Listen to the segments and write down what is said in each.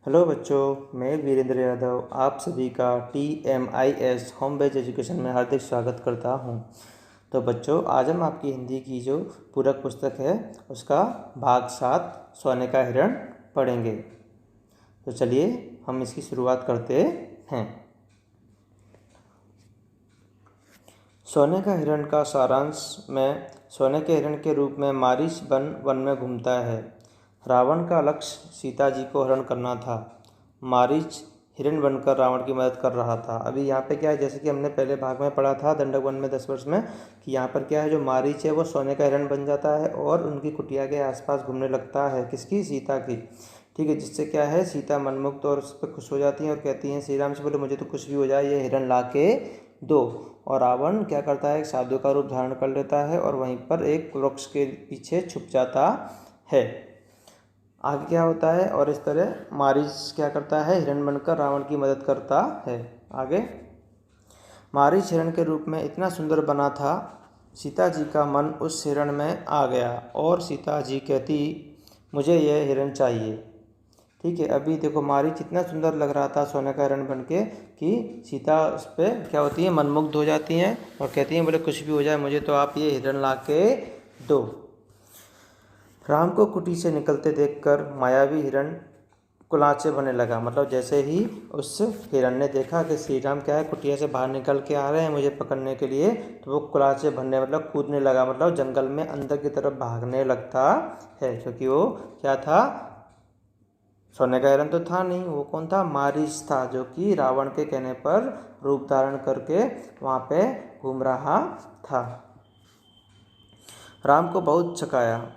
Hello बच्चों, मैं वीरेंद्र यादव आप सभी का TMIS होम बेस्ड एजुकेशन में हार्दिक स्वागत करता हूं। तो बच्चों, आज हम आपकी हिंदी की जो पूरक पुस्तक है उसका भाग 7 सोने का हिरण पढ़ेंगे। तो चलिए हम इसकी शुरुआत करते हैं। सोने का हिरण का सारांश में सोने के हिरण के रूप में मारीच वन में घूमता है। रावण का लक्ष्य सीता जी को हरण करना था। मारीच हिरण बनकर रावण की मदद कर रहा था। अभी यहाँ पे क्या है, जैसे कि हमने पहले भाग में पढ़ा था दंडक वन में 10 वर्ष में, कि यहाँ पर क्या है, जो मारीच है वो सोने का हिरण बन जाता है और उनकी कुटिया के आसपास घूमने लगता है। किसकी? सीता की। ठीक है, जिससे क्या है, सीता मनमुक्त और उस पर खुश हो जाती हैं और कहती हैं श्री राम से, बोले मुझे तो कुछ भी हो जाए, ये हिरण ला के दो। और रावण क्या करता है, एक साधु का रूप धारण कर लेता है और वहीं पर एक वृक्ष के पीछे छुप जाता है। आगे क्या होता है, और इस तरह मारीच क्या करता है, हिरण बनकर रावण की मदद करता है। आगे, मारीच हिरण के रूप में इतना सुंदर बना था, सीता जी का मन उस हिरण में आ गया और सीता जी कहती मुझे यह हिरण चाहिए। ठीक है, अभी देखो मारीच इतना सुंदर लग रहा था सोने का हिरण बन के कि सीता उस पर क्या होती है, मनमुग्ध हो जाती हैं और कहती हैं बोले कुछ भी हो जाए, मुझे तो आप ये हिरण ला के दो। राम को कुटी से निकलते देखकर मायावी हिरण कुलाचे भरने लगा। मतलब जैसे ही उस हिरण ने देखा कि श्री राम क्या है, कुटिया से बाहर निकल के आ रहे हैं मुझे पकड़ने के लिए, तो वो कुलाचे भरने मतलब कूदने लगा, मतलब जंगल में अंदर की तरफ भागने लगता है। क्योंकि वो क्या था, सोने का हिरण तो था नहीं, वो कौन था, मारीच था, जो कि रावण के कहने पर रूप धारण करके वहाँ पे घूम रहा था। राम को बहुत छकाया।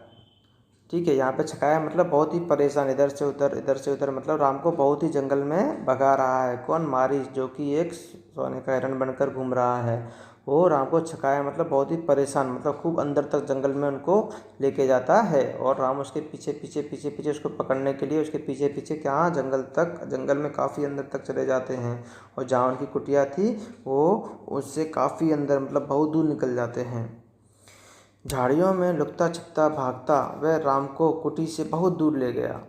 ठीक है, यहाँ पे छकाया मतलब बहुत ही परेशान, इधर से उधर मतलब राम को बहुत ही जंगल में भगा रहा है। कौन? मारीच, जो कि एक सोने का हिरण बनकर घूम रहा है। वो राम को छकाया मतलब बहुत ही परेशान, मतलब खूब अंदर तक जंगल में उनको लेके जाता है और राम उसके पीछे पीछे पीछे पीछे उसको पकड़ने के लिए उसके पीछे पीछे क्या जंगल में काफ़ी अंदर तक चले जाते हैं। और जहाँ उनकी कुटिया थी वो उससे काफ़ी अंदर मतलब बहुत दूर निकल जाते हैं। झाड़ियों में लुकता छिपता भागता वह राम को कुटी से बहुत दूर ले गया।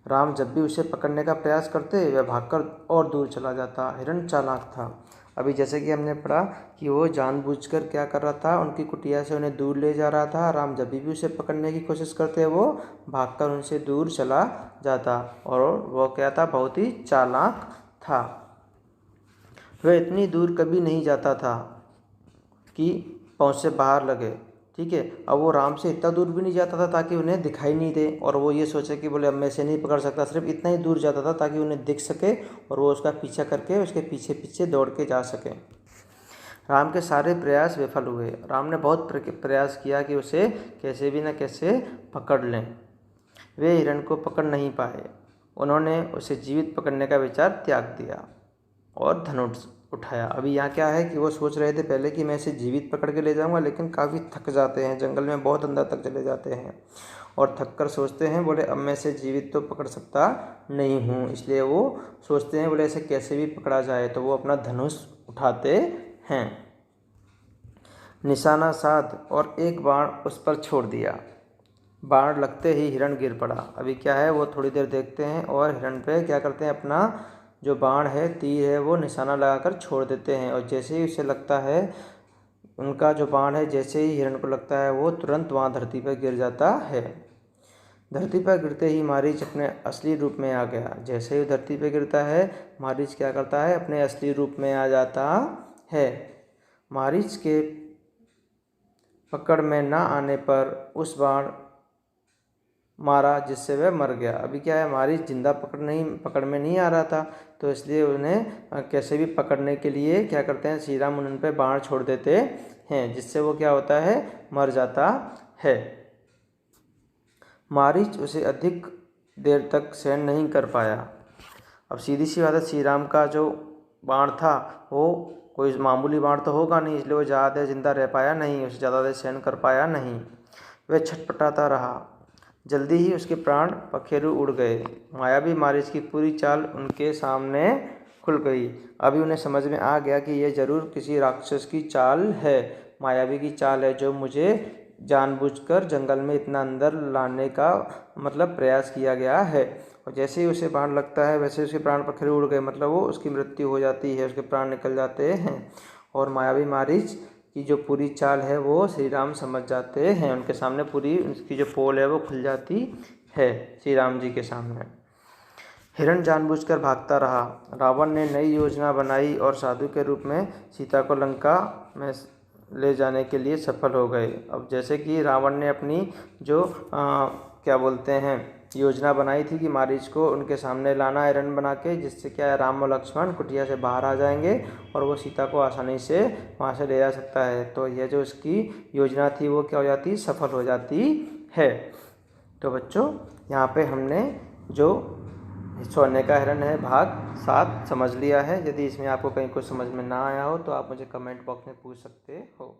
राम जब भी उसे पकड़ने का प्रयास करते वह भागकर और दूर चला जाता। हिरण चालाक था। अभी जैसे कि हमने पढ़ा कि वो जानबूझकर क्या कर रहा था, उनकी कुटिया से उन्हें दूर ले जा रहा था। राम जब भी उसे पकड़ने की कोशिश करते वो भागकर उनसे दूर चला जाता और वो क्या था, बहुत ही चालाक था। वह इतनी दूर कभी नहीं जाता था कि पहुँच से बाहर लगे। ठीक है, अब वो राम से इतना दूर भी नहीं जाता था ताकि उन्हें दिखाई नहीं दे और वो ये सोचे कि बोले अब मैं इसे नहीं पकड़ सकता, सिर्फ इतना ही दूर जाता था ताकि उन्हें दिख सके और वो उसका पीछा करके उसके पीछे पीछे दौड़ के जा सके। राम के सारे प्रयास विफल हुए। राम ने बहुत प्रयास किया कि उसे कैसे भी न कैसे पकड़ लें। वे हिरण को पकड़ नहीं पाए। उन्होंने उसे जीवित पकड़ने का विचार त्याग दिया और धनुष उठाया। अभी यहाँ क्या है कि वो सोच रहे थे पहले कि मैं इसे जीवित पकड़ के ले जाऊंगा, लेकिन काफ़ी थक जाते हैं, जंगल में बहुत अंदर तक चले जाते हैं और थक कर सोचते हैं बोले अब मैं इसे जीवित तो पकड़ सकता नहीं हूँ। इसलिए वो सोचते हैं बोले इसे कैसे भी पकड़ा जाए, तो वो अपना धनुष उठाते हैं, निशाना साध और एक बाण उस पर छोड़ दिया। बाण लगते ही हिरण गिर पड़ा। अभी क्या है, वो थोड़ी देर देखते हैं और हिरण पे क्या करते हैं, अपना जो बाण है, तीर है, वो निशाना लगाकर छोड़ देते हैं। और जैसे ही उसे लगता है, उनका जो बाण है जैसे ही हिरण को लगता है वो तुरंत वहाँ धरती पर गिर जाता है। धरती पर गिरते ही मारीच अपने असली रूप में आ गया। जैसे ही धरती पर गिरता है मारीच क्या करता है, अपने असली रूप में आ जाता है। मारीच के पकड़ में ना आने पर उस बाण मारा जिससे वह मर गया। अभी क्या है, मारीच जिंदा पकड़ में नहीं आ रहा था, तो इसलिए उन्हें कैसे भी पकड़ने के लिए क्या करते हैं, श्री राम उन पर बाण छोड़ देते हैं जिससे वो क्या होता है, मर जाता है। मारीच उसे अधिक देर तक सहन नहीं कर पाया। अब सीधी सी बात है, श्री राम का जो बाण था वो कोई मामूली बाण तो होगा नहीं, इसलिए वो ज़्यादा देर जिंदा रह पाया नहीं, उसे ज़्यादा देर सहन कर पाया नहीं। वह छटपटाता रहा। जल्दी ही उसके प्राण पखेरु उड़ गए। मायावी मारीच की पूरी चाल उनके सामने खुल गई। अभी उन्हें समझ में आ गया कि यह जरूर किसी राक्षस की चाल है, मायावी की चाल है, जो मुझे जानबूझकर जंगल में इतना अंदर लाने का मतलब प्रयास किया गया है। और जैसे ही उसे बाण लगता है वैसे उसके प्राण पखेरु उड़ गए, मतलब वो उसकी मृत्यु हो जाती है, उसके प्राण निकल जाते हैं। और मायावी मारीच की जो पूरी चाल है वो श्री राम समझ जाते हैं, उनके सामने पूरी उसकी जो पोल है वो खुल जाती है श्री राम जी के सामने। हिरण जानबूझकर भागता रहा। रावण ने नई योजना बनाई और साधु के रूप में सीता को लंका में ले जाने के लिए सफल हो गए। अब जैसे कि रावण ने अपनी जो क्या बोलते हैं योजना बनाई थी कि मारीच को उनके सामने लाना हिरण बना के, जिससे क्या है राम और लक्ष्मण कुटिया से बाहर आ जाएंगे और वो सीता को आसानी से वहाँ से ले जा सकता है। तो यह जो उसकी योजना थी वो क्या हो जाती, सफल हो जाती है। तो बच्चों यहाँ पे हमने जो सोने का हिरण है भाग 7 समझ लिया है। यदि इसमें आपको कहीं कुछ समझ में ना आया हो तो आप मुझे कमेंट बॉक्स में पूछ सकते हो।